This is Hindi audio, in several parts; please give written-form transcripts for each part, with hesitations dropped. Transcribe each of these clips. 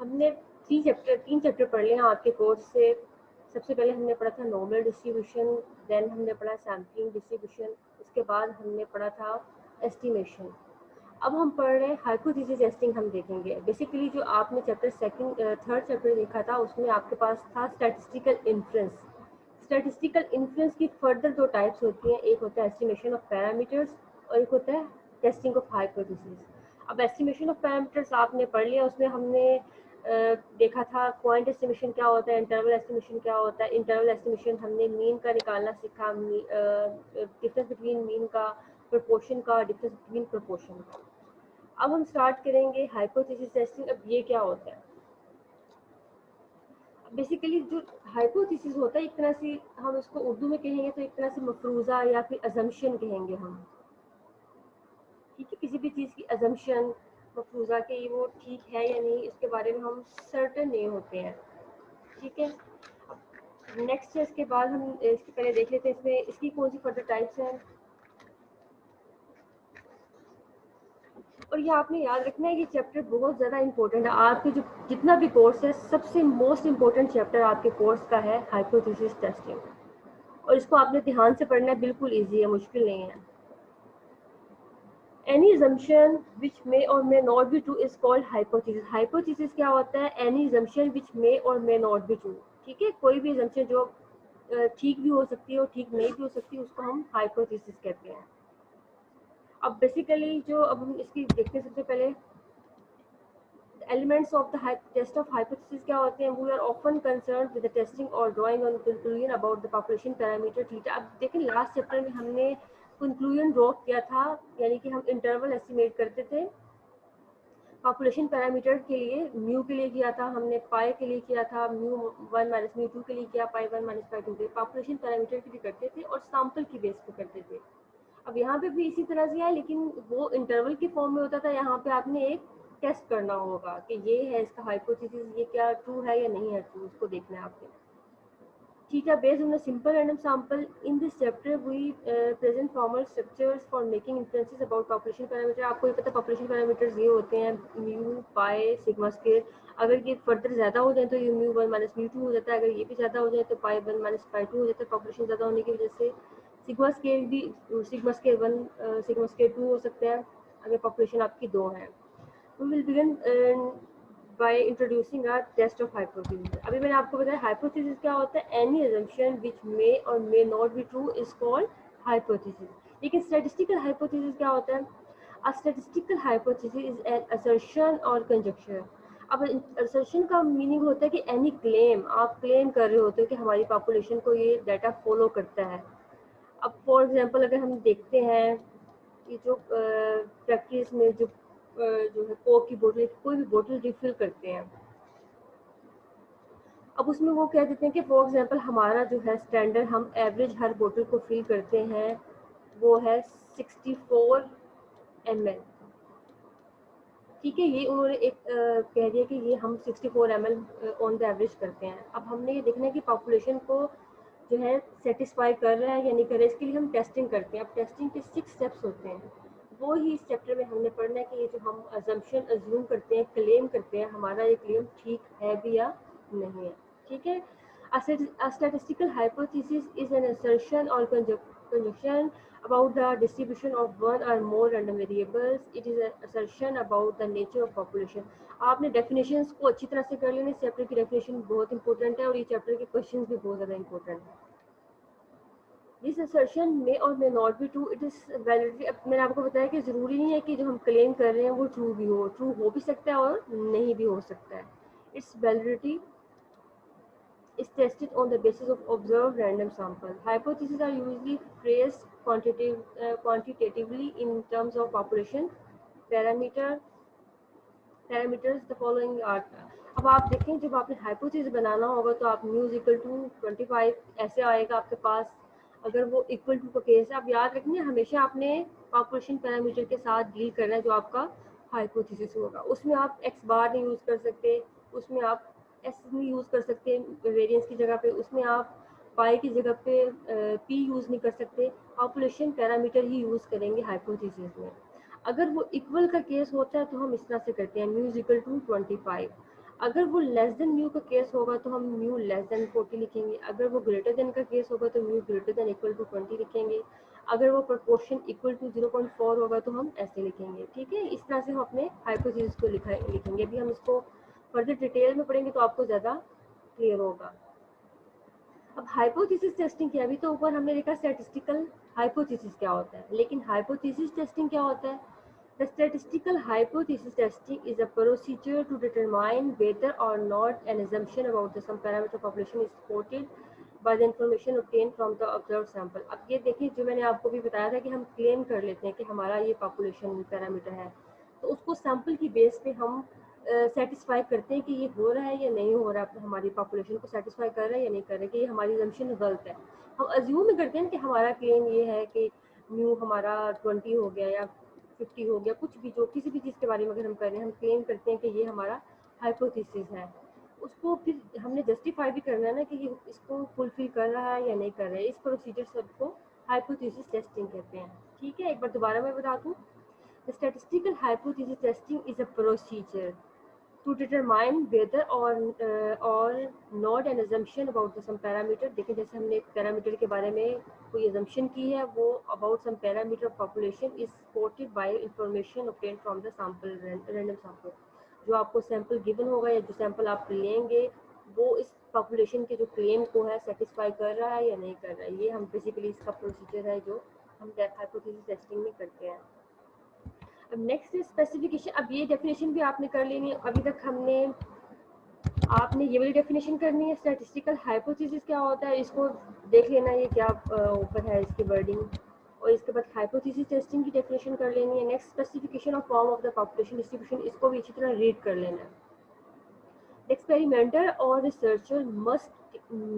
हमने तीन चैप्टर पढ़ लिए हैं आपके कोर्स से। सबसे पहले हमने पढ़ा था नॉर्मल डिस्ट्रीब्यूशन, देन हमने पढ़ा सैम्पलिंग डिस्ट्रीब्यूशन, उसके बाद हमने पढ़ा था एस्टिमेशन। अब हम पढ़ रहे हैं हाइपोथेसिस टेस्टिंग। हम देखेंगे बेसिकली जो आपने थर्ड चैप्टर देखा था उसमें आपके पास था स्टैटिस्टिकल इन्फ्रेंस। स्टैटिस्टिकल इन्फ्रेंस की फर्दर दो टाइप्स होती हैं, एक होता है एस्टिमेशन ऑफ पैरामीटर्स और एक होता है टेस्टिंग ऑफ हाइपोथेसिस। अब एस्टिमेशन ऑफ पैरामीटर्स आपने पढ़ लिया, उसमें हमने देखा था पॉइंट एस्टिमेशन क्या होता है, इंटरवल एस्टिमेशन क्या होता है। इंटरवल एस्टिमेशन हमने मीन का निकालना सीखा, डिफरेंस बिटवीन मीन का, प्रोपोर्शन का, डिफरेंस बिटवीन प्रोपोर्शन का। अब हम स्टार्ट करेंगे हाइपोथेसिस टेस्टिंग। अब ये क्या होता है? बेसिकली जो हाइपोथेसिस होता है एक तरह से हम इसको उर्दू में कहेंगे तो एक तरह से मफरूज़ा या फिर अजम्पशन कहेंगे हम। ठीक है, किसी भी चीज़ की अजम्पशन, मफरूज़ा के ये वो ठीक है या नहीं, इसके बारे में हम सर्टेन नहीं होते हैं। ठीक है, नेक्स्ट है इसके बाद हम इसके पहले देख लेते हैं इसमें इसकी कौन सी फर्दर टाइप्स हैं। और ये आपने याद रखना है कि चैप्टर बहुत ज़्यादा इंपॉर्टेंट है आपके जो जितना भी कोर्स है, सबसे मोस्ट इम्पोर्टेंट चैप्टर आपके कोर्स का है हाइपोथेसिस टेस्टिंग। और इसको आपने ध्यान से पढ़ना है, बिल्कुल इजी है, मुश्किल नहीं है। Any assumption which may or may not be true is called hypothesis. Hypothesis क्या होता है? Any assumption which may or may not be true. ठीक है, कोई भी assumption जो ठीक भी हो सकती है और ठीक नहीं भी हो सकती है, उसको हम hypothesis कहते हैं। अब बेसिकली जो अब हम इसकी देखते हैं, सबसे पहले elements of the test of hypothesis क्या होते हैं? We are often concerned with the testing or drawing on conclusion about the population parameter theta. अब देखें लास्ट चैप्टर में हमने कंक्लूजन ड्रॉ किया था, यानी कि हम इंटरवल एस्टिमेट करते थे पॉपुलेशन पैरामीटर के लिए। म्यू के लिए किया था हमने, पाई के लिए किया था, म्यू 1 माइनस म्यू 2 के लिए किया, पाई 1 माइनस पाई 2 के लिए पॉपुलेशन पैरामीटर के लिए करते थे और सैंपल की बेस पे करते थे। अब यहाँ पे भी इसी तरह से है, लेकिन वो इंटरवल के फॉर्म में होता था। यहाँ पे आपने एक टेस्ट करना होगा कि ये है इसका हाइपोथेसिस, ये क्या ट्रू है या नहीं है ट्रू, उसको देखना है आपने। Theta based on a simple random sample. In this chapter we present formal structures for making inferences about population parameter. आपको ये पता population parameters ये होते हैं mu, pi, sigma square. अगर ये फर्दर ज़्यादा हो जाए तो ये mu 1 माइनस mu 2 हो जाता है, अगर ये भी ज़्यादा हो जाए तो pi 1 माइनस pi 2 हो जाता है। पॉपुलेशन ज़्यादा होने की वजह से सिग्मा स्केल भी सिग्मा स्केल 1 सिग्मा स्केल 2 हो सकता है अगर पॉपुलेशन आपकी 2 है। We will begin by introducing our test of hypothesis. अभी मैंने आपको बताया hypothesis क्या होता है? Any assumption which may or may not be true is called hypothesis. लेकिन statistical hypothesis क्या होता है? A statistical hypothesis is an assertion or conjecture. अब assertion का मीनिंग होता है कि any claim, आप क्लेम कर रहे होते हो कि हमारी पॉपुलेशन को ये डाटा फॉलो करता है। अब फॉर एग्जांपल अगर हम देखते हैं ये जो फैक्ट्रीज में जो है कोक की बोतल, कोई भी बोतल रिफिल करते हैं, अब उसमें वो कह देते हैं कि फॉर एग्जांपल हमारा जो है स्टैंडर्ड, हम एवरेज हर बोतल को फिल करते हैं वो है 64 ml। ठीक है, ये उन्होंने एक कह दिया कि ये हम 64 ml ऑन द एवरेज करते हैं। अब हमने ये देखना है कि पॉपुलेशन को जो है सेटिस्फाई कर रहा है या नहीं कर रहा है, इसके लिए हम टेस्टिंग करते हैं। अब टेस्टिंग के 6 स्टेप्स होते हैं, वो ही इस चैप्टर में हमने पढ़ना है कि ये जो हम अजम्पशन अज्यूम करते हैं, क्लेम करते हैं, हमारा ये क्लेम ठीक है भी या नहीं है। ठीक है, a statistical hypothesis is an assertion or conjecture about the distribution of one or more random variables. It is an assertion about the nature of population. आपने डेफिनेशंस को अच्छी तरह से कर लेना, इस चैप्टर की डेफिनेशन बहुत इंपॉर्टेंट है और ये चैप्टर के क्वेश्चंस भी बहुत ज़्यादा इंपॉर्टेंट है। This assertion may or may not be true. It is validity. अब मैंने आपको बताया कि ज़रूरी नहीं है कि जो हम क्लेम कर रहे हैं वो ट्रू हो भी सकता है और नहीं भी हो सकता है। Its validity is tested on the basis of observed random sample. Hypotheses are usually phrased quantitatively in terms of population parameters. The following are. अब आप देखें जब आपने हाइपोथेसिस बनाना होगा तो आप म्यू इक्वल टू 25 ऐसे आएगा आपके पास, अगर वो इक्वल टू का केस है। आप याद रखिए हमेशा आपने पॉपुलेशन पैरामीटर के साथ डील करना है जो आपका हाइपोथेसिस होगा। उसमें आप एक्स बार नहीं यूज़ कर सकते, उसमें आप एस नहीं यूज़ कर सकते वेरिएंस की जगह पे, उसमें आप पाई की जगह पे पी यूज़ नहीं कर सकते, पॉपुलेशन पैरामीटर ही यूज़ करेंगे हाइपोथेसिस में। अगर वो इक्वल का केस होता है तो हम इस तरह से करते हैं म्यू इक्वल टू 25। अगर वो लेस देन म्यू का केस होगा तो हम म्यू लेस देन 40 लिखेंगे, अगर वो ग्रेटर देन का केस होगा तो mu greater than equal to 20 लिखेंगे, अगर वो प्रोपोर्शन इक्वल टू 0.4 होगा तो हम ऐसे लिखेंगे। ठीक है, इस तरह से हम अपने हाइपोथेसिस को लिखेंगे। अभी हम इसको फर्दर डिटेल में पढ़ेंगे तो आपको ज़्यादा क्लियर होगा। अब हाइपोथेसिस टेस्टिंग क्या, अभी तो ऊपर हमने देखा स्टैटिस्टिकल हाइपोथेसिस क्या होता है, लेकिन हाइपोथेसिस टेस्टिंग क्या होता है? The statistical hypothesis testing is a procedure to determine whether or not an assumption about the some parameter population is supported by the information obtained from the observed sample। अब ये देखिए, जो मैंने आपको भी बताया था कि हम क्लेम कर लेते हैं कि हमारा ये पॉपुलेशन पैरामीटर है, तो उसको सैंपल की बेस पे हम सेटिस्फाई करते हैं कि ये हो रहा है या नहीं हो रहा है, हमारी पॉपुलेशन को सेटिस्फाई कर रहा है या नहीं कर रहा है, कि ये हमारी assumption गलत है। हम अज्यूम करते हैं कि हमारा क्लेम ये है कि म्यू हमारा 20 हो गया या 50 हो गया, कुछ भी, जो किसी भी चीज़ के बारे में अगर हम कर रहे हैं, हम क्लेम करते हैं कि ये हमारा हाइपोथेसिस है, उसको फिर हमने जस्टिफाई भी करना है ना कि ये इसको फुलफिल कर रहा है या नहीं कर रहा है। इस प्रोसीजर सबको हाइपोथेसिस टेस्टिंग कहते हैं। ठीक है, एक बार दोबारा मैं बता दूँ, the statistical hypothesis testing is a procedure to determine whether or not an assumption about the some parameter। देखिए, जैसे हमने एक पैरामीटर के बारे में कोई assumption की है, वो about some parameter of population is supported by information obtained from the sample, random sample। जो आपको सैंपल गिवन होगा या जो सैंपल आप लेंगे, वो इस पॉपुलेशन के जो क्लेम को है सेटिस्फाई कर रहा है या नहीं कर रहा है। ये हम बेसिकली इसका प्रोसीजर है जो हम हाइपोथेसिस टेस्टिंग में करते हैं। अब नेक्स्ट स्पेसिफिकेशन। अब ये डेफिनेशन भी आपने कर लेनी है। अभी तक आपने ये वाली डेफिनेशन करनी है, स्टैटिस्टिकल हाइपोथेसिस क्या होता है, इसको देख लेना ये क्या ऊपर है इसकी वर्डिंग, और इसके बाद हाइपोथेसिस टेस्टिंग की डेफिनेशन कर लेनी है। Next specification of form of the population distribution, इसको भी अच्छी तरह रीड कर लेना है। The experimenter or researcher must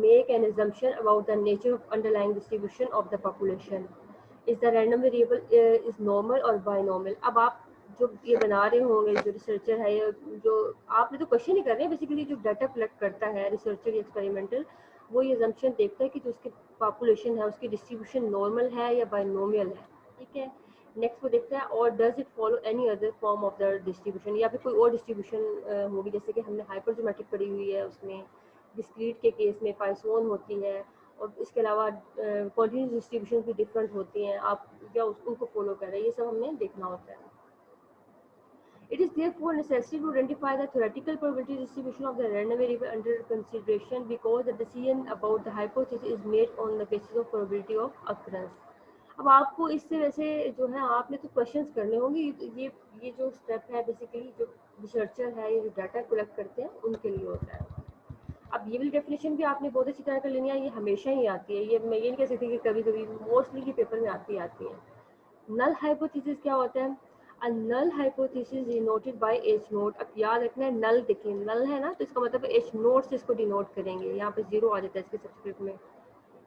make an assumption about the nature of underlying distribution of the population. Is the random variable is normal or binomial। अब आप जो ये बना रहे होंगे, जो रिसर्चर है, या जो आपने तो क्वेश्चन ही कर रहे हैं, बेसिकली जो डाटा कलेक्ट करता है रिसर्चर या एक्सपेरिमेंटल, वो ये assumption देखता है कि जो उसकी पॉपुलेशन है उसकी डिस्ट्रीब्यूशन नॉर्मल है या बाइनोमियल है। ठीक है, नेक्स्ट वो देखता है और does it follow any other form of the distribution, या फिर कोई और डिस्ट्रीब्यूशन होगी, जैसे कि हमने हाइपरजोमेट्रिक पढ़ी हुई है, उसमें डिस्क्रीट के केस में पाइसोन होती है, और इसके अलावा कॉन्टिन्यूस डिस्ट्रीब्यूशन भी डिफरेंट होती हैं, आप क्या उनको फॉलो कर रहे हैं, ये सब हमने देखना होता है। It is therefore necessary to identify the theoretical probability distribution of the random variable under consideration, because the decision about the hypothesis is made on the basis of probability of occurrence। अब आपको इससे वैसे जो है आपने तो क्वेश्चंस करने होंगे, ये जो स्टेप है बेसिकली जो रिसर्चर है, ये जो डाटा कलेक्ट करते हैं उनके लिए होता है। अब ये वाली डेफिनेशन भी आपने बहुत अच्छी तरह कर लेनी है, ये हमेशा ही आती है, ये मैं ये नहीं कह सकती कि कभी कभी, मोस्टली ये पेपर में आती है। नल हाइपोथेसिस क्या होता है? A null hypothesis denoted by h nought. अब याद रखना है, नल देखिए, नल है ना, तो इसका मतलब एच नोट से इसको डिनोट करेंगे, यहाँ पे जीरो आ जाता है इसके सब्सक्रिप्ट में।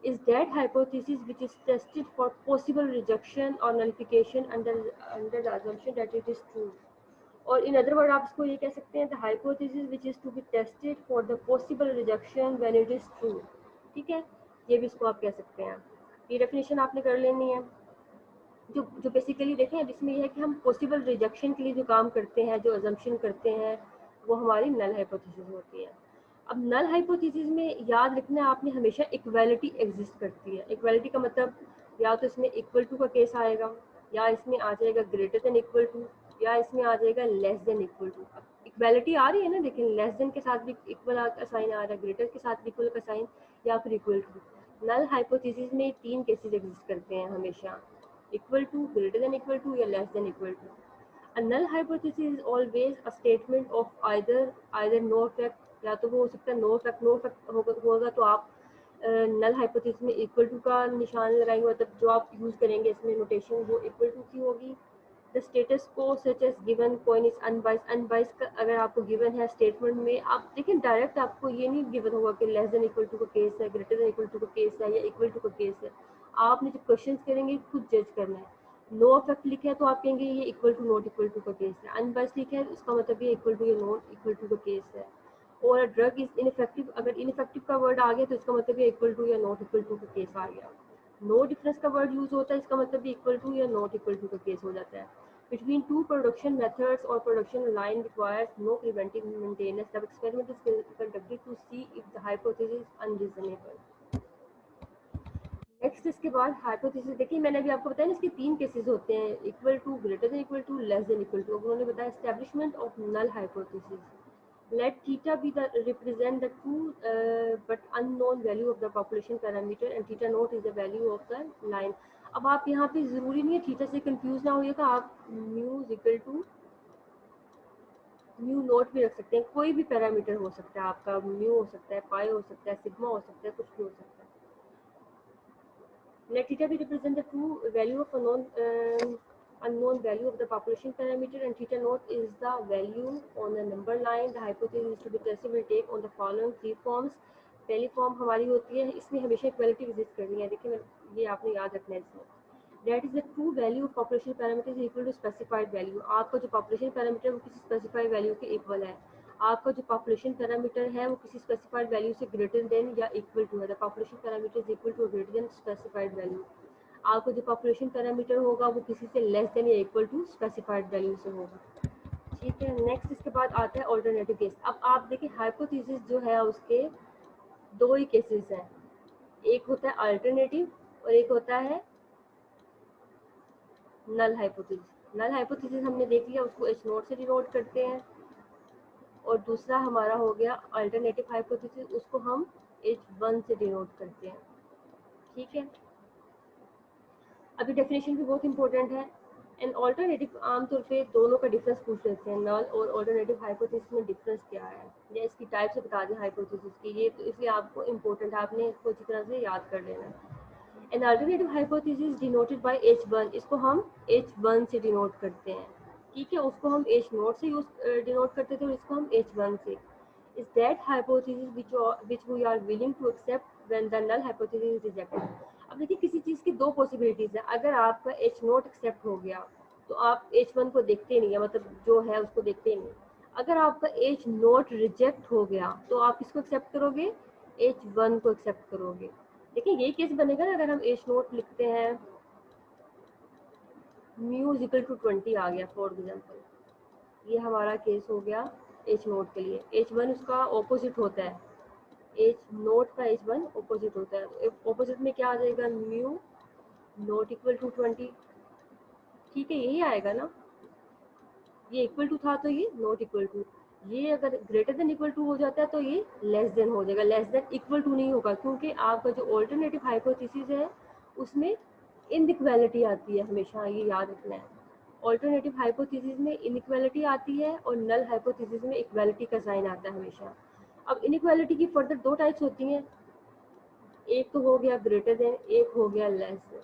is that hypothesis which is tested for possible rejection or nullification under the assumption that it is true। और in other word आप इसको ये कह सकते हैं, the hypothesis which is to be tested for the possible rejection when it is true। ठीक है, ये भी इसको आप कह सकते हैं। ये डेफिनेशन आपने कर लेनी है। जो बेसिकली देखें, अब इसमें यह है कि हम पॉसिबल रिजेक्शन के लिए जो काम करते हैं, जो अजम्पशन करते हैं, वो हमारी नल हाइपोथेसिस होती है। अब नल हाइपोथेसिस में याद रखना आपने हमेशा इक्वालिटी एग्जिस्ट करती है। इक्वालिटी का मतलब या तो इसमें इक्वल टू का केस आएगा, या इसमें आ जाएगा ग्रेटर देन इक्वल टू, या इसमें आ जाएगा लेस देन इक्वल टू। अब इक्वालिटी आ रही है ना, देखिए लेस देन के साथ भी इक्वल का साइन आ रहा है, ग्रेटर के साथ भी इक्वल का साइन, या फिर इक्वल टू। नल हाइपोथेसिस में तीन केसेस एग्जिस्ट करते हैं हमेशा, equal to, greater than equal to, या less than equal to। A null hypothesis is always a statement of either no effect, या तो वो हो सकता है नो इफेक्ट होगा तो आप नल हाइपोथेसिस में इक्वल टू का निशान लगाएंगे, मतलब जो आप यूज करेंगे इसमें नोटेशन वो इक्वल टू की होगी। The status quo such as given coin is unbiased. Unbiased का अगर आपको गिवन है स्टेटमेंट में, आप देखें डायरेक्ट आपको ये नहीं गिवन होगा कि लेस देन इक्वल टू का केस है, ग्रेटर देन इक्वल टू का केस है, या इक्वल टू का केस है। आपने जब क्वेश्चन करेंगे खुद जज करना है। नो इफेक्ट लिखा है तो आप कहेंगे ये equal to not equal to का केस है। अनबाइस्ड लिखा है उसका मतलब ये इक्वल टू या नॉट इक्वल टू का केस है। और ड्रग इज इनइफेक्टिव, अगर इनइफेक्टिव का वर्ड आ गया तो इसका मतलब ये इक्वल टू या नॉट इक्वल टू का केस आ गया। नो डिफरेंस का वर्ड यूज होता है, इसका मतलब भी इक्वल टू या नॉट इक्वल टू का केस हो जाता है। between two production methods or production line requires no preventive maintenance. The experiment is conducted to see if the hypothesis is unreasonable. Next इसके बाद हाइपोथेसिस देखिए मैंने अभी आपको बताया ना इसके तीन केसेस होते हैं equal to greater than equal to less than equal to उन्होंने बताया establishment of null hypothesis let theta be the represent the true but unknown value of the population parameter and theta naught is the value of the line. अब आप यहाँ पे जरूरी नहीं है थीटा से कंफ्यूज ना होइएगा आप mu equal to mu naught भी रख सकते हैं कोई भी पैरामीटर हो सकता है आपका म्यू हो सकता है पाई हो सकता है सिग्मा हो सकता है कुछ भी हो सकता है. Let theta be represent the true value of a unknown value of the population parameter and theta naught is the value on the number line. The hypothesis to be tested will take on the following three forms. पहली फॉर्म हमारी होती है इसमें हमेशा इक्वालिटी विजिट करनी है देखिए ये आपने याद रखना है इसमें that is the true value of population parameter is equal to specified value. आपका जो population parameter वो किसी specified value के equal है आपका जो population parameter है वो किसी specified value से greater than या equal to है. The population parameter is equal to or greater than specified value. आपका जो population parameter होगा वो किसी से less than या equal to specified value से होगा. ठीक है नेक्स्ट इसके बाद आता है ऑल्टरनेटिव केस. अब आप देखिए हाइपोथेसिस जो है उसके दो ही केसेस हैं एक होता है अल्टरनेटिव और एक होता है नल हाइपोथेसिस. नल हाइपोथेसिस हमने देख लिया उसको एच नोट से डिनोट करते हैं और दूसरा हमारा हो गया अल्टरनेटिव हाइपोथेसिस उसको हम H1 से डिनोट करते हैं. ठीक है अभी डेफिनेशन भी बहुत इंपॉर्टेंट है. एंड ऑल्टरनेटिव आमतौर पे दोनों का डिफरेंस पूछ लेते हैं नल और ऑल्टरनेटिव हाइपोथेसिस में डिफरेंस क्या है या इसकी टाइप से बता दें हाइपोथेसिस की ये तो इसलिए आपको इम्पोर्टेंट है आपने इसको अच्छी तरह से याद कर लेना है. An alternative hypothesis denoted by H1 इसको हम H1 से डिनोट करते हैं. ठीक है उसको हम H नोट से यूज डिनोट करते थे और इसको हम H1 से. Is that hypothesis which we are willing to accept when the null hypothesis is rejected. अब देखिए किसी चीज़ की दो पॉसिबिलिटीज है अगर आपका H नोट एक्सेप्ट हो गया तो आप H1 को देखते नहीं है मतलब जो है उसको देखते नहीं. अगर आपका H नोट रिजेक्ट हो गया तो आप किसको एक्सेप्ट करोगे H1 को एक्सेप्ट करोगे. देखिए यही केस बनेगा ना अगर हम एच नोट लिखते हैं म्यू इक्वल टू 20 आ गया फॉर एग्जांपल ये हमारा केस हो गया एच नोट के लिए. H1 उसका ऑपोजिट होता है एच नोट का H1 ऑपोजिट होता है ऑपोजिट में क्या आ जाएगा म्यू नोट इक्वल टू 20. ठीक है यही आएगा ना ये इक्वल टू था तो ये नॉट इक्वल टू ये अगर ग्रेटर देन इक्वल टू हो जाता है तो ये लेस देन हो जाएगा लेस देन इक्वल टू नहीं होगा क्योंकि आपका जो ऑल्टरनेटिव हाइपोथेसिस है उसमें इनइक्वालिटी आती है हमेशा ये याद रखना है. ऑल्टरनेटिव हाइपोथेसिस में इनइक्वालिटी आती है और नल हाइपोथेसिस में इक्वालिटी का साइन आता है हमेशा. अब इनइक्वालिटी की फर्दर दो टाइप्स होती हैं एक तो हो गया ग्रेटर देन एक हो गया लेस देन.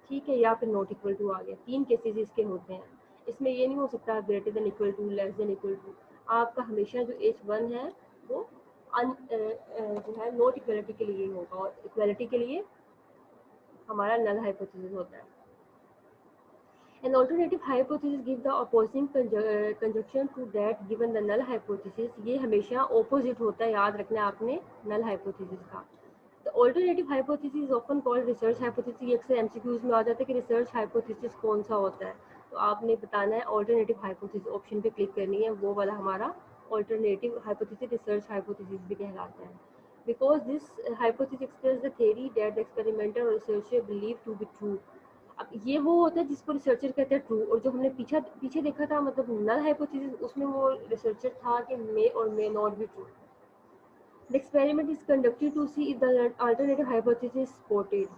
ठीक है या फिर नॉट इक्वल टू आ गया तीन केसेस इसके होते हैं. इसमें ये नहीं हो सकता greater than equal to less than equal to. आपका हमेशा जो H1 है वो जो है नॉट इक्वलिटी के लिए होगा और इक्वलिटी के लिए हमारा नल हाइपोथेसिस होता है. An alternative hypothesis gives the opposing conjunction to that given the null hypothesis. ये हमेशा opposite होता है याद रखना है आपने null hypothesis का. The alternative hypothesis is often called research hypothesis. ये अक्सर MCQs में आ जाता है कि research hypothesis कौन सा होता है तो आपने बताना है alternative hypothesis ऑप्शन पे क्लिक करनी है वो वाला हमारा alternative hypothesis research hypothesis भी कहलाता है. Because this hypothesis expresses the theory that the experimenter or researcher believe to be true. अब ये वो होता है जिसको रिसर्चर कहते हैं ट्रू और जो हमने पीछे देखा था मतलब नल हाइपोथेसिस उसमें वो रिसर्चर था कि मे और may not be true. The experiment is conducted to see if the alternative hypothesis is supported.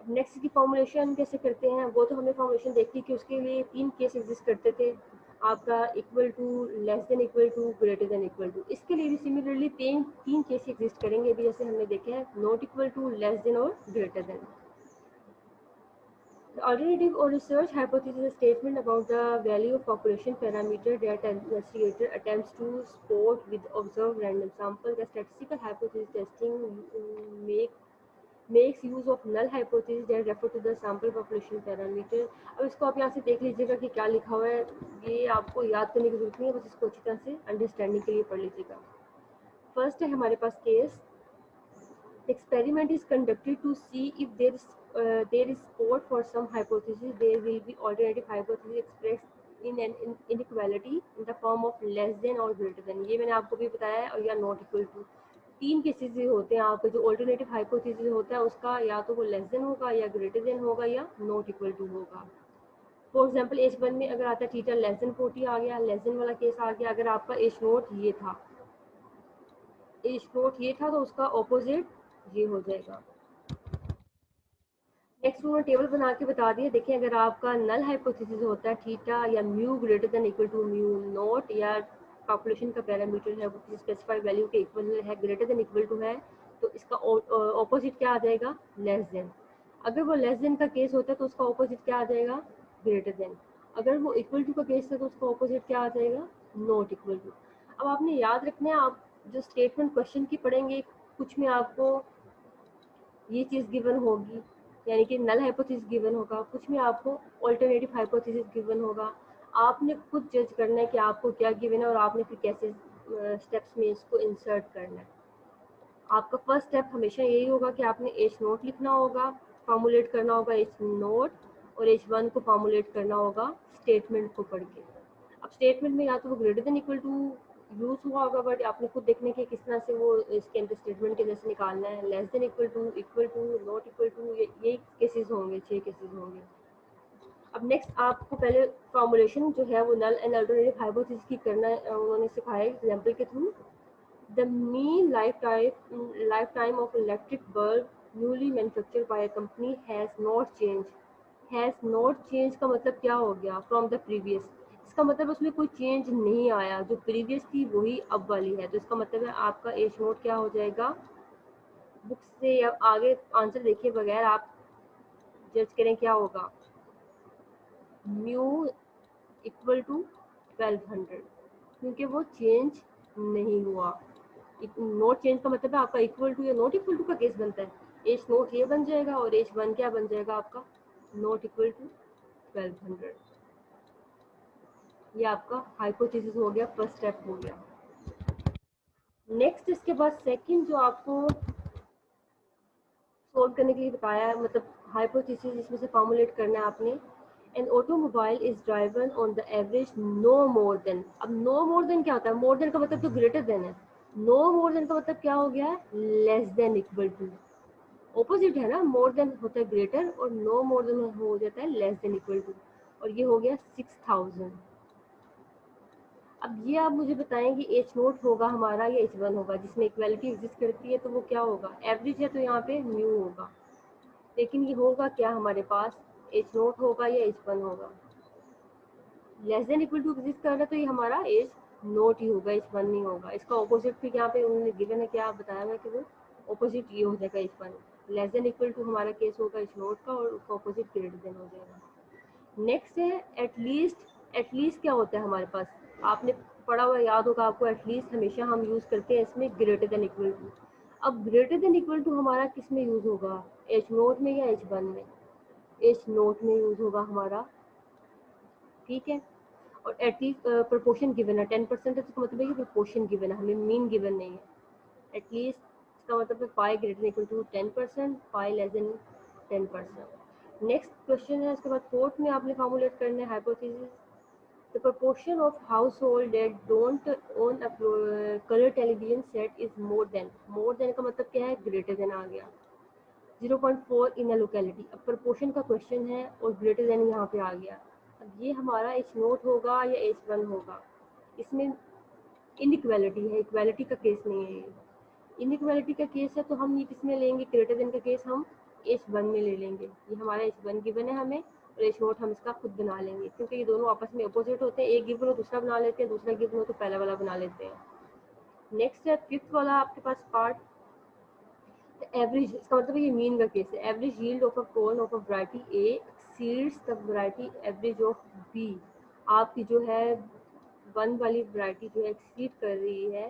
अब नेक्स्ट की फॉर्मुलेशन कैसे करते हैं वो तो हमने फॉर्मुलेशन देखी कि उसके लिए तीन केस एग्जिस्ट करते थे आपका equal to less than equal to greater than equal to. इसके लिए भी सिमिलरली तीन केस एग्जिस्ट करेंगे अभी जैसे हमने देखे हैं not equal to less than और greater than. The alternative or research hypothesis is a statement about the value of population parameter that an investigator attempts to support with observed random sample. The statistical hypothesis testing makes use of null hypothesis that refer to the sample population parameter. अब इसको आप यहाँ से देख लीजिएगा कि क्या लिखा हुआ है ये आपको याद करने की जरूरत नहीं है बस इसको अच्छी तरह से अंडरस्टैंडिंग के लिए पढ़ लीजिएगा. फर्स्ट है हमारे पास case. The experiment is conducted to see if there is support for some hypothesis. There will be alternative hypothesis in an inequality in the form of less than और ग्रेटर देन, ये मैंने आपको भी बताया है, और या नॉट इक्वल टू। तीन केसेस ये होते हैं आपके, जो ऑल्टरनेटिव हाइपोथेसिस होता है उसका या तो वो लेस देन होगा या ग्रेटर देन होगा या नॉट इक्वल टू होगा। फॉर एग्जाम्पल एच वन में अगर आता है थीटा लेस देन 40 आ गया, लेस देन वाला केस आ गया। अगर आपका एच नोट ये था, एच नोट ये था, तो उसका ऑपोजिट ये हो जाएगा। नेक्स्ट उन्होंने टेबल बना के बता दिया। देखिए अगर आपका नल हाइपोथेसिस होता है थीटा या mu greater than equal to mu naught, या कैलकुलेशन का पैरामीटर है वो किसी स्पेसिफाइड वैल्यू के इक्वल है, ग्रेटर देन इक्वल टू है, तो इसका ऑपोजिट क्या आ जाएगा, लेस देन। अगर वो लेस देन का केस होता है तो उसका ऑपोजिट क्या आ जाएगा, ग्रेटर देन। अगर वो इक्वल टू का केस है तो उसका ऑपोजिट क्या आ जाएगा, नॉट इक्वल टू। अब आपने याद रखना है, आप जो स्टेटमेंट क्वेश्चन की पढ़ेंगे कुछ में आपको ये चीज़ गिवन होगी, यानी कि नल हाइपोथेसिस गिवन होगा, कुछ में आपको ऑल्टरनेटिव हाइपोथेसिस गिवन होगा। आपने खुद जज करना है कि आपको क्या गिवन है और आपने फिर कैसे स्टेप्स में इसको इंसर्ट करना है। आपका फर्स्ट स्टेप हमेशा यही होगा कि आपने एच नोट लिखना होगा, फॉर्मुलेट करना होगा एच नोट, और एच वन को फॉर्मुलेट करना होगा स्टेटमेंट को पढ़ के। अब स्टेटमेंट में या तो वो greater than equal to use हुआ होगा, बट आपने खुद देखने के किस तरह से वो इसके अंदर स्टेटमेंट के अंदर से निकालना है। Less than equal to, not equal to, ये केसेस होंगे, 6 केसेस होंगे। अब नेक्स्ट आपको पहले फॉर्मुलेशन जो है वो नल एंड अल्टरनेटिव हाइपोथेसिस की करना उन्होंने सिखाया एग्जांपल के through. The mean lifetime of electric bulb newly manufactured by a company has not changed. Has not changed का मतलब क्या हो गया, from the previous। इसका मतलब उसमें कोई चेंज नहीं आया, जो प्रीवियस थी वही अब वाली है। तो इसका मतलब है आपका एच नोट क्या हो जाएगा, बुक से या आगे आंसर देखे बगैर आप जज करें क्या होगा, म्यू इक्वल टू 1200, क्योंकि वो चेंज नहीं हुआ। नोट चेंज का मतलब है आपका इक्वल टू या नॉट इक्वल टू का केस बनता है, एच नोट ये बन जाएगा और एच वन क्या बन जाएगा आपका, नॉट इक्वल टू 1200। ये आपका हाइपोथेसिस हो गया, फर्स्ट स्टेप हो गया। नेक्स्ट इसके बाद सेकंड जो आपको सोल्व करने के लिए बताया है, मतलब हाइपोथेसिस इसमें से फॉर्मुलेट करना है आपने। An automobile is driven on the average no more than. अब नो मोर देन क्या होता है, मोर देन का मतलब तो ग्रेटर देन है, नो मोर देन का मतलब क्या हो गया है, less than equal to. Opposite है ना, मोर देन होता है ग्रेटर और नो मोर देन हो जाता है लेस देन इक्वल टू, और ये हो गया 6000। अब ये आप मुझे बताएं कि एच नोट होगा हमारा या एच वन होगा, जिसमें इक्वालिटी एग्जिस्ट करती है तो वो क्या होगा, एवरेज है तो यहाँ पे म्यू होगा, लेकिन ये होगा क्या हमारे पास, एच नोट होगा या एच वन होगा। Less than equal to exist कर रहा है तो ये हमारा एच नोट ही होगा, एच वन नहीं होगा। इसका ऑपोजिट फिर यहाँ पे उन्होंने गिवन है क्या बताया हुआ कि वो ऑपोजिट ये हो जाएगा H one. Less than equal to हमारा केस होगा एच नोट का और उसका ऑपोजिट ग्रेटर देन हो जाएगा। नेक्स्ट है एटलीस्ट। एटलीस्ट क्या होता है हमारे पास, आपने पढ़ा हुआ याद होगा आपको, एटलीस्ट हमेशा हम यूज़ करते हैं इसमें ग्रेटर देन इक्वल टू। अब ग्रेटर देन इक्वल टू हमारा किस में यूज़ होगा, एच नोट में या एच वन में, एच नोट में यूज़ होगा हमारा, ठीक है। और एटलीस्ट प्रोपोर्शन गिवन है 10% है, तो इसका मतलब है कि प्रोपोर्शन गिवन है, हमें मीन गिवन नहीं है। एटलीस्ट इसका मतलब है pi greater than equal to 10%, pi less than 10%। Next question है इसके बाद फोर्थ में आपने फॉर्मुलेट करना है hypothesis. The proportion of household that don't own a color television set is more than का मतलब क्या है, ग्रेटर देन आ गया 0.4 इन अ लोकेलिटी। अब प्रपोर्शन का क्वेश्चन है और ग्रेटर देन यहाँ पे आ गया। अब ये हमारा एच नोट होगा या एच वन होगा, इसमें इनइक्वालिटी है, इक्वालिटी का केस नहीं है ये। इनइक्वालिटी का केस है तो हम ये किस में लेंगे, ग्रेटर देन का केस हम एच वन में ले लेंगे। ये हमारा एच वन गिवन है हमें, और एच नोट हम इसका खुद बना लेंगे, क्योंकि ये दोनों आपस में अपोजिट होते हैं, एक गिवन हो दूसरा बना लेते हैं, दूसरा गिवन हो तो पहला वाला बना लेते हैं। नेक्स्ट है फिफ्थ वाला आपके पास पार्ट, एवरेज। इसका मतलब ये मीन का केस है। Average yield of a corn of a variety A exceeds the variety average of B. आपकी जो है वन वाली वैरायटी जो है एक्सीड कर रही है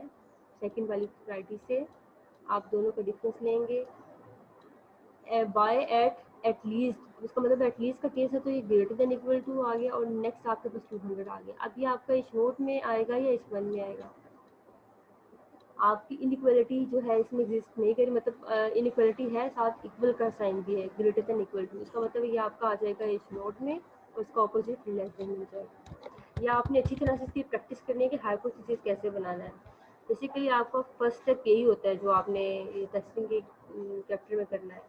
सेकंड वाली वैरायटी से, आप दोनों का डिफरेंस लेंगे बाय एटलीस्ट। इसका मतलब एटलीस्ट का केस है तो ये ग्रेटर देन इक्वल टू आ गया, और नेक्स्ट आपके पास 200 आ गया। अब ये आपका एच नोट में आएगा या एच वन में आएगा, आपकी इनइक्वालिटी जो है इसमें एग्जिस्ट नहीं करी, मतलब इनइक्वालिटी है, साथ इक्वल का साइन भी है, ग्रेटर देन इक्वल टू। इसका मतलब ये आपका आ जाएगा एच नोट में और इसका ऑपोजिट लेस देन हो जाएगा। या आपने अच्छी तरह से इसकी प्रैक्टिस करनी है कि हाइपोथेसिस कैसे बनाना है। बेसिकली आपका फर्स्ट स्टेप यही होता है जो आपने ये टेस्टिंग के चैप्टर में करना है।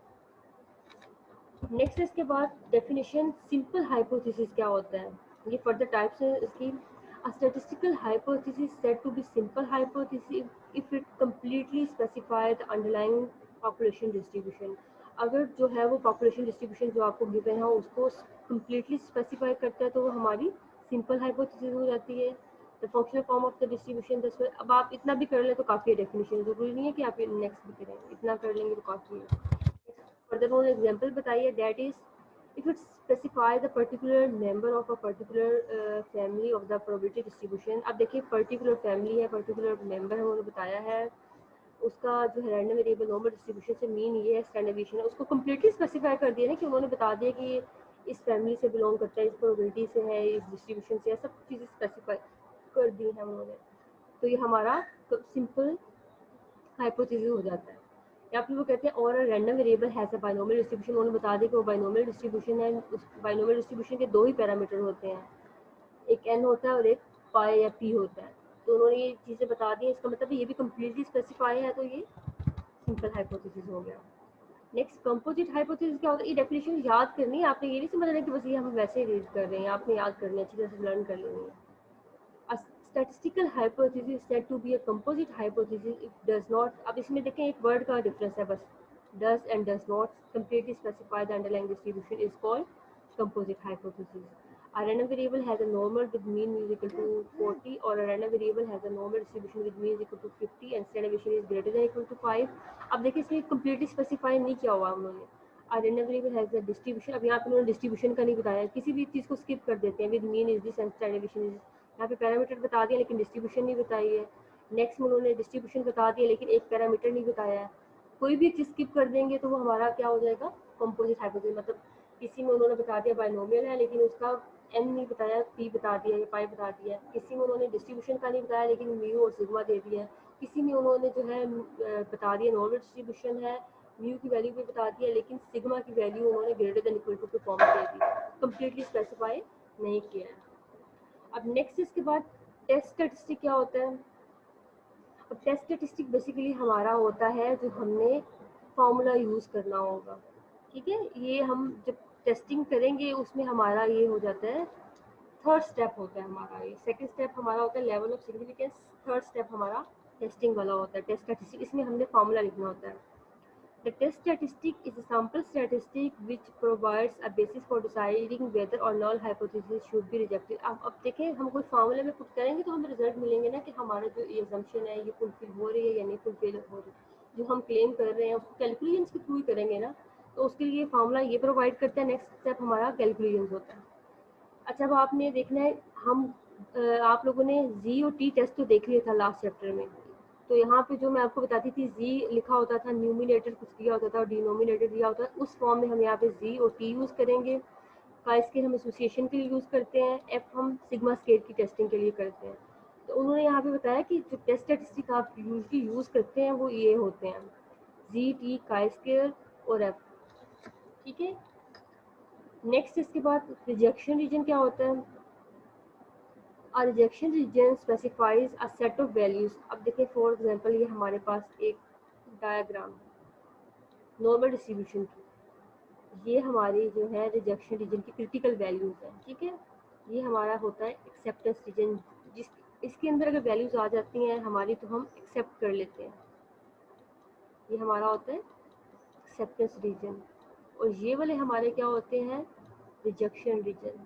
नेक्स्ट इसके बाद डेफिनेशन सिंपल हाइपोथेसिस क्या होता है, ये फर्दर टाइप्स है इसकी। A statistical hypothesis said to be simple hypothesis if it completely specify the underlying population distribution। अगर जो है वो population distribution जो आपको गिवन है उसको completely specify करता है तो वो हमारी simple hypothesis हो जाती है। The functional form of the distribution this way। अब आप इतना भी कर लें तो काफ़ी है डेफिनेशन, ज़रूरी नहीं है कि आप ये नेक्स्ट भी करें, इतना कर लेंगे तो काफ़ी है। फर्दर उन्होंने एग्जाम्पल बताइए, that is if it specify the particular member of a particular family of the probability distribution. अब देखिए पर्टिकुलर फैमिली है, पर्टिकुलर मेंबर है, उन्होंने बताया है उसका जो है रैंडम वेरिएबल नॉर्मल डिस्ट्रीब्यूशन से मीन ये है, स्टैंडर्ड डेविएशन है, उसको कम्प्लीटली स्पेसिफाई कर दिया ना कि उन्होंने बता दिया कि इस फैमिली से बिलोंग करता है, इस प्रोबेबिलिटी से है, इस डिस्ट्रीब्यूशन से है, सब चीज़ें स्पेसिफाई कर दी हैं उन्होंने। तो ये हमारा सिंपल हाइपोथेसिस हो जाता है। या फिर वो कहते हैं और random variable has a binomial distribution, उन्होंने बता दिया कि वो बाइनोमियल डिस्ट्रीब्यूशन है। उस बाइनोमियल डिस्ट्रीब्यूशन के दो ही पैरामीटर होते हैं, एक एन होता है और एक पाई या पी होता है। तो उन्होंने ये चीज़ें बता दी, इसका मतलब ये भी कम्प्लीटली स्पेसिफाई है, तो ये सिंपल हाइपोथेसिस हो गया। नेक्स्ट कंपोजिट हाइपोथेसिस क्या होता है, ये डेफिनेशन याद करनी है आपने, ये नहीं समझना है कि बस ये हम वैसे ही रीड कर रहे हैं, आपने याद करनी है, अच्छी तरह से लर्न कर लेनी है। A statistical hypothesis is said to be a composite hypothesis if does not, अब इसमें देखें एक वर्ड का डिफरेंस है बस, does and does not completely specify the underlying distribution is called composite hypothesis। A random variable has a normal with mean is equal to 40 or a random variable has a normal distribution with mean is equal to 50 and standard deviation is greater than equal to 5। अब देखिए इसमें completely specify नहीं किया हुआ उन्होंने। A random variable has a distribution, अब यहाँ पे उन्होंने distribution का नहीं बताया, किसी भी चीज़ को skip कर देते हैं, with mean is this and standard deviation is, यहाँ पे पैरामीटर बता दिया लेकिन डिस्ट्रीब्यूशन नहीं बताई है। नेक्स्ट में उन्होंने डिस्ट्रीब्यूशन बता दिया लेकिन एक पैरामीटर नहीं बताया है। कोई भी चीज़ स्किप कर देंगे तो वो हमारा क्या हो जाएगा, कंपोजिट हाइपोथेसिस। मतलब किसी में उन्होंने बता दिया बाइनोमियल है लेकिन उसका एन नहीं बताया, पी बता दिया या पाई बता दिया। किसी में उन्होंने डिस्ट्रीब्यूशन का नहीं बताया लेकिन म्यू और सिग्मा दे दिया है। किसी में उन्होंने जो है बता दिया नॉर्मल डिस्ट्रीब्यूशन है, म्यू की वैल्यू भी बता दी है लेकिन सिग्मा की वैल्यू उन्होंने greater than equal to form दे दी, कंप्लीटली स्पेसिफाई नहीं किया है। अब नेक्स्ट इसके बाद टेस्ट स्टैटिस्टिक क्या होता है। अब टेस्ट स्टैटिस्टिक बेसिकली हमारा होता है जो हमने फॉर्मूला यूज़ करना होगा, ठीक है। ये हम जब टेस्टिंग करेंगे उसमें हमारा ये हो जाता है, थर्ड स्टेप होता है हमारा, ये सेकंड स्टेप हमारा होता है level of significance, third step हमारा टेस्टिंग वाला होता है टेस्ट स्टैटिस्टिक, इसमें हमने फॉर्मूला लिखना होता है। The test statistic is a sample statistic which provides a basis for deciding whether or null hypothesis should be rejected। अब देखें हम कोई फार्मूले में पुट करेंगे तो हमें रिजल्ट मिलेंगे ना कि हमारा जो ये assumption है ये फुलफिल हो रही है या नहीं फुलफिल हो रही है। जो हम क्लेम कर रहे हैं उसको कैलकुलेशंस के थ्रू ही करेंगे ना, तो उसके लिए फार्मूला ये प्रोवाइड करता है। नेक्स्ट स्टेप हमारा कैलकुलेशंस होता है। अच्छा अब आपने देखना है, हम आप लोगों ने जी और टी टेस्ट तो देख लिया था लास्ट चैप्टर में, तो यहाँ पे जो मैं आपको बताती थी जी लिखा होता था, न्यूमिनेटर कुछ दिया होता था और डिनोमिनेटर दिया होता है, उस फॉर्म में हम यहाँ पे जी और टी यूज़ करेंगे। का स्केल हम एसोसिएशन के लिए यूज़ करते हैं, एफ हम सिग्मा स्केल की टेस्टिंग के लिए करते हैं। तो उन्होंने यहाँ पे बताया कि जो टेस्ट स्टैटिस्टिक आप यूजली यूज़ करते हैं वो ये होते हैं जी, टी, का स्केल और एफ, ठीक है। नेक्स्ट इसके बाद रिजेक्शन रीजन क्या होता है। A rejection region specifies a set of values। अब देखिए फॉर एग्जांपल ये हमारे पास एक डायग्राम है नॉर्मल डिस्ट्रीब्यूशन की, ये हमारी जो है रिजेक्शन रीजन की क्रिटिकल वैल्यूज है, ठीक है। ये हमारा होता है एक्सेप्टेंस रीजन, जिस इसके अंदर अगर वैल्यूज आ जाती हैं हमारी तो हम एक्सेप्ट कर लेते हैं, ये हमारा होता है एक्सेप्टेंस रीजन। और ये वाले हमारे क्या होते हैं, रिजेक्शन रीजन।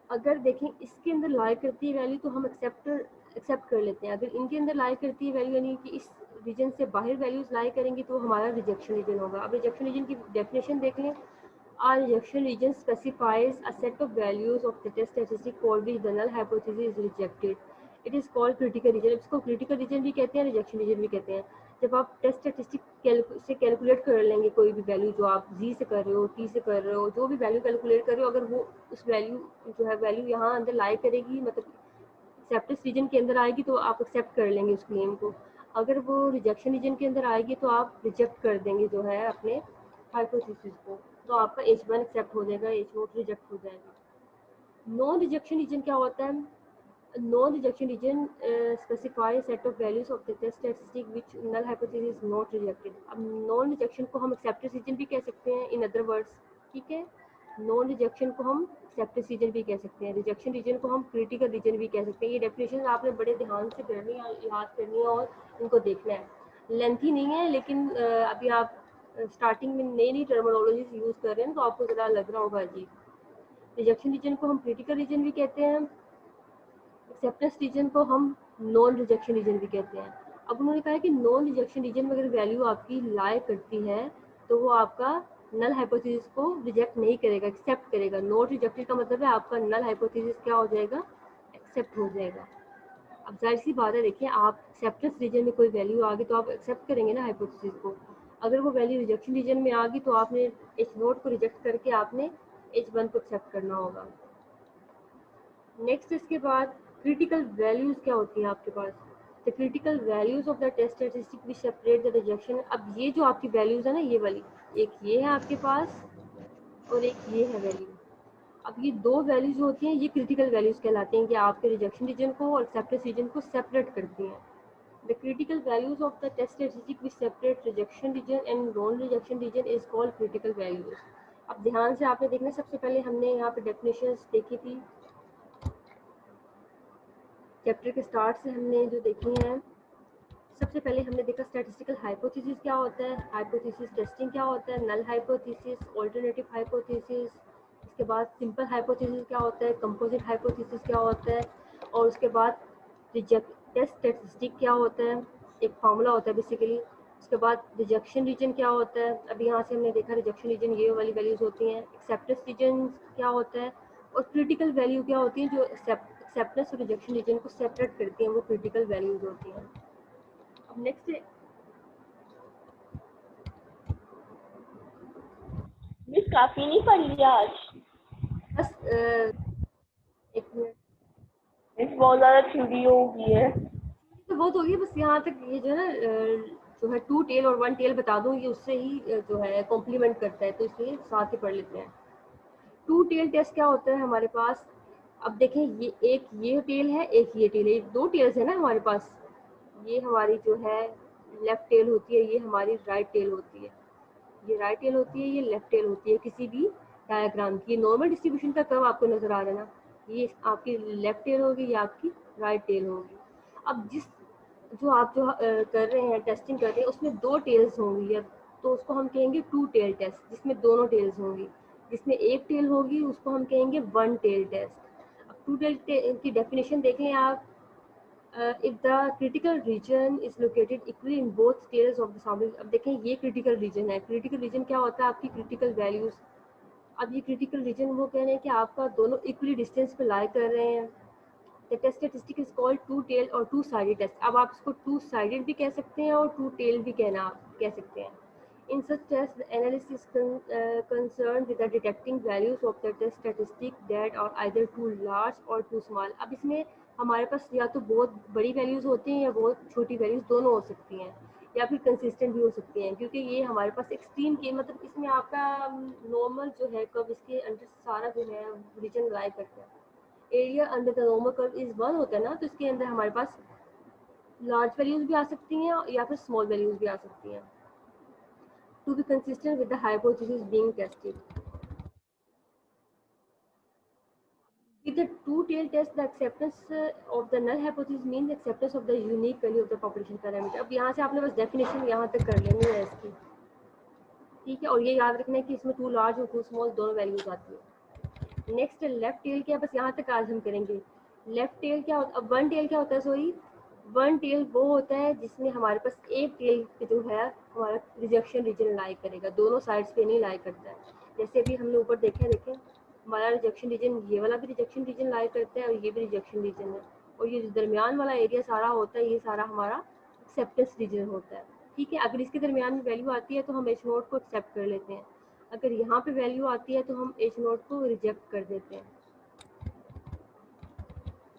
अगर देखें इसके अंदर लाई करती है वैल्यू तो हम एक्सेप्ट कर लेते हैं, अगर इनके अंदर लाई करती है वैल्यू यानी कि इस रीजन से बाहर वैल्यूज लाई करेंगी तो हमारा रिजेक्शन रीजन होगा। अब रिजेक्शन रीजन की डेफिनेशन देख लें। A rejection region specifies a set of values of the test statistic for which the null hypothesis is rejected। It is called critical region। इसको critical region भी कहते हैं, रिजेक्शन रीजन भी कहते हैं। जब आप टेस्ट स्टैटिस्टिक से कैलकुलेट कर लेंगे कोई भी वैल्यू जो आप जी से कर रहे हो, टी से कर रहे हो, जो भी वैल्यू कैलकुलेट कर रहे हो, अगर वो उस वैल्यू जो है वैल्यू यहाँ अंदर लाई करेगी, मतलब एक्सेप्टेंस रीजन के अंदर आएगी तो आप एक्सेप्ट कर लेंगे उस क्लेम को। अगर वो रिजेक्शन रीजन के अंदर आएगी तो आप रिजेक्ट कर देंगे जो है अपने हाइपोथेसिस को, तो आपका H1 एक्सेप्ट हो जाएगा, H0 रिजेक्ट हो जाएगा। नॉन रिजेक्शन रीजन क्या होता है? Non rejection region specify set of values of the test statistic which null hypothesis is not rejected. अब नॉन रिजेक्शन को हम एक्सेप्टेंस रीजन भी कह सकते हैं, इन अदर वर्ड्स, ठीक है। नॉन रिजेक्शन को हम एक्सेप्टेंस रीजन भी कह सकते हैं, रिजेक्शन रीजन को हम क्रिटिकल रीजन भी कह सकते हैं। ये डेफिनेशन आपने बड़े ध्यान से करनी है, याद करनी है और इनको देखना है। लेंथी नहीं है, लेकिन अभी आप स्टार्टिंग में नई नई टर्मिनोलॉजीज यूज़ कर रहे हैं तो आपको ज़रा लग रहा होगा अजीब। रिजेक्शन रीजन को हम क्रिटिकल रीजन भी कहते हैं, एक्सेप्टेंस रीजन को हम नॉन रिजेक्शन रीजन भी कहते हैं। अब उन्होंने कहा है कि नॉन रिजेक्शन रीजन में अगर वैल्यू आपकी लाई करती है तो वो आपका नल हाइपोथेसिस को रिजेक्ट नहीं करेगा, एक्सेप्ट करेगा। नॉट रिजेक्टेड का मतलब है आपका नल हाइपोथेसिस क्या हो जाएगा, एक्सेप्ट हो जाएगा। अब जाहिर सी बात है, देखिए आप एक्सेप्टेंस रीजन में कोई वैल्यू आ गई तो आप एक्सेप्ट करेंगे ना हाइपोथेसिस को। अगर वो वैल्यू रिजेक्शन रीजन में आ गई तो आपने H0 को रिजेक्ट करके आपने H1 को एक्सेप्ट करना होगा। नेक्स्ट इसके बाद क्रिटिकल वैल्यूज क्या होती हैं आपके पास? The critical values of the test statistic which separate the rejection. अब ये जो आपकी वैल्यूज है ना, ये वाली, एक ये है आपके पास और एक ये है वैल्यू। अब ये दो वैल्यूज जो होती हैं ये क्रिटिकल वैल्यूज कहलाती हैं कि आपके रिजेक्शन रीजन को और एक्सेप्टेंस रीजन को सेपरेट करती हैं। The critical values of the test statistic which separate rejection region and non rejection region is called critical values. अब ध्यान से आपने देखना, सबसे पहले हमने यहाँ पे डेफिनेशंस देखी थी चैप्टर के स्टार्ट से, हमने जो देखी हैं। सबसे पहले हमने देखा स्टैटिस्टिकल हाइपोथेसिस क्या होता है, हाइपोथेसिस टेस्टिंग क्या होता है, नल हाइपोथेसिस, ऑल्टरनेटिव हाइपोथेसिस। इसके बाद सिंपल हाइपोथेसिस क्या होता है, कंपोजिट हाइपोथेसिस क्या होता है, और उसके बाद रिजेक्ट टेस्ट स्टैटिस्टिक क्या होता है, एक फार्मूला होता है बेसिकली। उसके बाद रिजेक्शन रीजन क्या होता है, अभी यहाँ से हमने देखा रिजेक्शन रीजन ये वाली वैल्यूज होती हैं। एक्सेप्टेंस रीजन क्या होता है और क्रिटिकल वैल्यू क्या होती है, जो एक्सेप्टेंस और रिजेक्शन रीजन को सेपरेट करती हैं, वो क्रिटिकल वैल्यूज होती हैं। अब नेक्स्ट मिस काफी नहीं पढ़ लिया आज? बस एक मिनट, मिस बहुत ज्यादा थ्योरी हो गई है। तो बहुत हो गई, बस यहाँ तक ये जो है ना जो है 2 टेल और 1 टेल बता दूँ, ये उससे ही जो है कॉम्प्लीमेंट करता है, तो इसलिए साथ ही पढ़ लेते हैं। 2 टेल टेस्ट क्या होता है हमारे पास? अब देखें, ये एक ये टेल है, एक ये टेल है, 2 टेल्स है ना हमारे पास। ये हमारी जो है लेफ्ट टेल होती है, ये हमारी राइट टेल होती है। ये राइट टेल होती है, ये लेफ्ट टेल होती है किसी भी डायग्राम की। नॉर्मल डिस्ट्रीब्यूशन का कर्व आपको नजर आ रहा है ना, ये आपकी लेफ्ट टेल होगी, ये आपकी राइट टेल होगी। अब जिस जो आप जो कर रहे हैं, टेस्टिंग कर रहे हैं, उसमें 2 टेल्स होंगी, अब तो उसको हम कहेंगे 2 टेल टेस्ट, जिसमें दोनों टेल्स होंगी। जिसमें एक टेल होगी उसको हम कहेंगे 1 टेल टेस्ट। अब 2 टेल की डेफिनेशन देख लें आप। if the critical region is located equally in both tails of the sample। अब देखें, ये क्रिटिकल रीजन है। क्रिटिकल रीजन क्या होता है, आपकी क्रिटिकल वैल्यूज। अब ये क्रिटिकल रीजन वो कह रहे हैं कि आपका दोनों इक्वली डिस्टेंस पे लाई कर रहे हैं। The test statistic is called 2 tail और 2 साइडेड टेस्ट। अब आप इसको 2 साइडेड भी कह सकते हैं और 2 टेल भी कह सकते हैं। In such tests, the analyst is concerned with the detecting values of the test statistic that are either too large or too small। अब इसमें हमारे पास या तो बहुत बड़ी वैल्यूज होती हैं या बहुत छोटी वैल्यूज, दोनों हो सकती हैं, या फिर कंसिस्टेंट भी हो सकती हैं, क्योंकि ये हमारे पास एक्सट्रीम के मतलब इसमें आपका नॉर्मल जो है कर्व, इसके अंदर सारा जो है रीजन लाई करता है। Area under the normal curve is 1 होता है ना, तो इसके अंदर हमारे पास लार्ज वैल्यूज भी आ सकती हैं या फिर स्मॉल वैल्यूज भी आ सकती हैं, to be consistent with the hypothesis being tested। With the two-tailed test, the acceptance of the null hypothesis means acceptance of the unique value of the population parameter। अब यहाँ से आपने बस डेफिनेशन यहाँ तक कर लेनी है इसकी, ठीक है। और ये याद रखना है कि इसमें 2 लार्ज और 2 स्मॉल दोनों वैल्यूज आती है। नेक्स्ट लेफ्ट टेल क्या, बस यहाँ तक आज हम करेंगे। लेफ्ट टेल क्या होता है, अब 1 टेल क्या होता है, सॉरी 1 टेल वो होता है जिसमें हमारे पास एक टेल जो है हमारा रिजेक्शन रीजन लाई करेगा, दोनों साइड्स पे नहीं लाई करता है। जैसे अभी हमने ऊपर देखा है, देखें हमारा रिजेक्शन रीजन, ये वाला भी रिजेक्शन रीजन लाई करता है और ये भी रिजेक्शन रीजन है, और ये जो दरमियान वाला एरिया सारा होता है, ये सारा हमारा एक्सेप्टेंस रीजन होता है, ठीक है। अगर इसके दरमियान में वैल्यू आती है तो हम H0 को एक्सेप्ट कर लेते हैं, अगर यहाँ पे वैल्यू आती है तो हम H0 को रिजेक्ट कर देते हैं।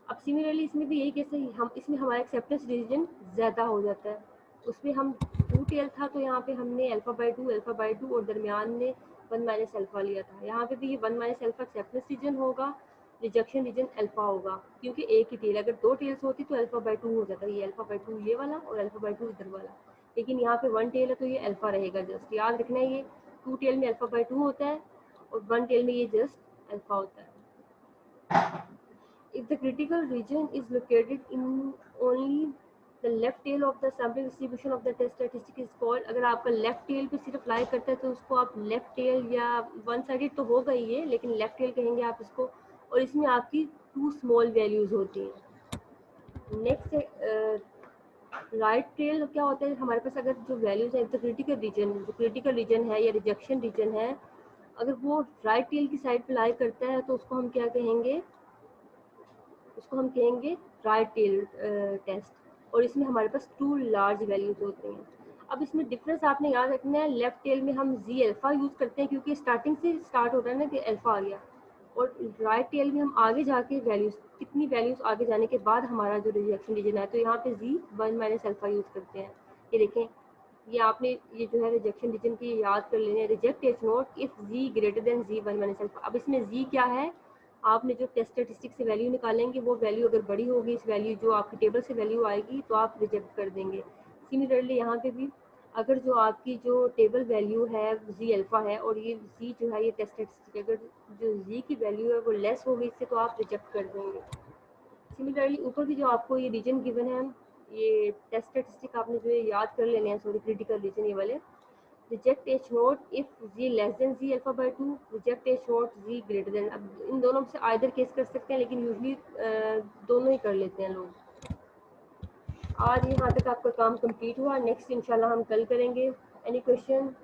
अब सिमिलरली इसमें भी यही केस है, हम इसमें हमारा एक्सेप्टेंस रीजन ज़्यादा हो जाता है, उसमें हम 2 टेल था तो यहाँ पे हमने अल्फा बाई टू और दरमियान में 1 माइनस अल्फा लिया था। यहाँ पे भी ये 1 माइनस अल्फा एक्सेप्टेंस रीजन होगा, रिजेक्शन रीजन अल्फा होगा, क्योंकि एक ही टेल, अगर 2 टेल्स होती तो अल्फा बाई 2 हो जाता, ये अल्फा बाई 2 ये वाला और अल्फा बाई 2 इधर वाला, लेकिन यहाँ पे 1 टेल है तो ये अल्फा रहेगा। जस्ट याद रखना है ये 2 टेल में अल्फा बाई 2 होता है और 1 टेल में ये जस्ट अल्फा होता है। If the critical region is located in only the left tail of the sampling distribution of the test statistic is called, अगर आपका लेफ्ट टेल पे सिर्फ अप्लाई करता है तो उसको आप लेफ्ट टेल या वन साइडेड तो होगा ही है, लेकिन लेफ्ट टेल कहेंगे आप इसको, और इसमें आपकी 2 स्मॉल वैल्यूज होती हैं। नेक्स्ट राइट टेल क्या होता है, हमारे पास अगर जो वैल्यूज है, तो क्रिटिकल रीजन है या रिजेक्शन रीजन है, अगर वो राइट टेल की साइड पे लाई करता है तो उसको हम क्या कहेंगे, उसको हम कहेंगे राइट टेल टेस्ट, और इसमें हमारे पास 2 लार्ज वैल्यूज होते हैं। अब इसमें डिफरेंस आपने याद रखना है, लेफ्ट टेल में हम जी अल्फा यूज़ करते हैं क्योंकि स्टार्टिंग से स्टार्ट होता है ना कि अल्फा आ गया, और राइट टेल में हम आगे जाके वैल्यूज, कितनी वैल्यूज आगे जाने के बाद हमारा जो रिजेक्शन रीजन है, तो यहाँ पे जी 1 माइनस अल्फा यूज़ करते हैं। ये देखें, ये आपने ये जो है रिजेक्शन रीजन की याद कर लेने, reject H naught if G greater than G 1 minus alpha. अब इसमें जी क्या है, आपने जो टेस्ट स्टैटिस्टिक से वैल्यू निकालेंगे वो वैल्यू अगर बड़ी होगी, इस वैल्यू जो आपकी टेबल से वैल्यू आएगी तो आप रिजेक्ट कर देंगे। सिमिलरली यहाँ पे भी अगर जो आपकी जो टेबल वैल्यू है जी अल्फा है और ये जी जो है ये टेस्ट स्टैटिस्टिक, अगर जो जी की वैल्यू है वो लेस होगी इससे तो आप रिजेक्ट कर देंगे। सिमिलरली ऊपर भी जो आपको ये रीजन गिवन है, ये टेस्ट स्टैटिस्टिक आपने जो है याद कर लेने हैं, सॉरी क्रिटिकल रीजन ये वाले, reject H naught if G less than G alpha by 2, reject H naught G greater than. अब इन दोनों में से आइदर केस कर सकते हैं, लेकिन यूजली दोनों ही कर लेते हैं लोग। आज यहाँ तक आपका काम कंप्लीट हुआ, नेक्स्ट इंशाल्लाह हम कल करेंगे। Any question?